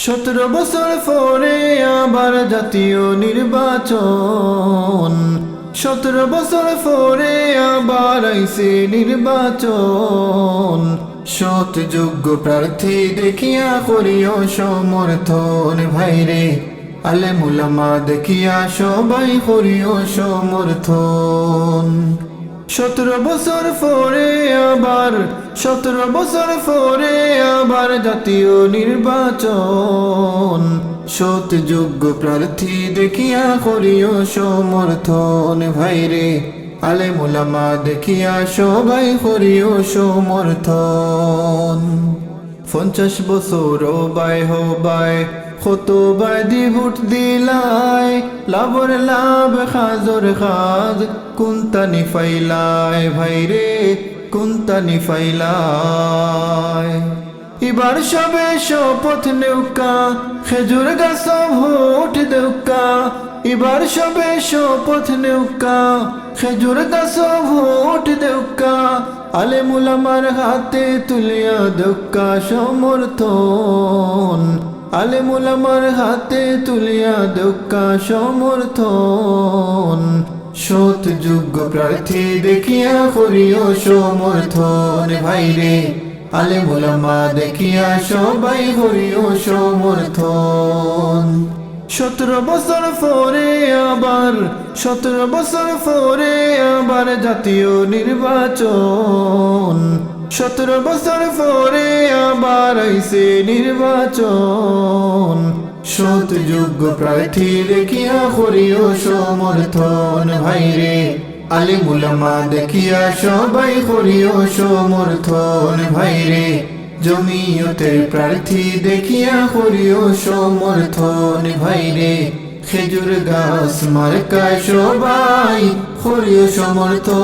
17 বছর পরে আবার জাতীয় নির্বাচন, 17 বছর পরে আবার আইছে নির্বাচন। সৎ যোগ্য প্রার্থী দেখিয়া করিও সমর্থন, ভাইরে আলেম উলামা দেখিয়া সবাই করিও সমর্থন। 17 বছর পরে আবার 17 বছর পরে আবার জাতীয় নির্বাচন। সৎ যোগ্য প্রার্থী দেখিয়া করিও সমর্থন, ভাইরে আলেম উলামা দেখিয়া সবাই করিও সমর্থন। 50 বছর বাই হবাই কত বাদি ভোট দিলাই, লাভর লাভ খাজর খাজ কুন্তানি ফাইলাই, ভাইরে কুন্তানি ফাইলাই। এবার সবে শপথ নেউকা খেজুর গাছ ভোট দেউকা, এবার সবে শপথ নেউকা খেজুর গাছ ভোট দেউকা। আলেম উলামার হাতে তুলিয়া দেউকা সমর্থন, আলেম উলামার হাতে তুলিয়া দেউকা সমর্থন। সৎ যোগ্য প্রার্থী দেখিয়া করিও সমর্থন, ভাইরে আলেম উলামা দেখিয়া সবাই করিও সমর্থন। 17 বছর পরে আবার 17 বছর পরে আবার জাতীয় নির্বাচন, 17 বছর পরে আবার আইছে নির্বাচন। সৎ যোগ্য প্রার্থী দেখিয়া করিও সমর্থন, ভাইরে আলেম উলামা দেখিয়া সবাই করিও সমর্থন, ভাইরে জমিয়তের প্রার্থী দেখিয়া করিও সমর্থন, ভাইরে খেজুর গাছ মার্কায় সবাই করিও সমর্থন।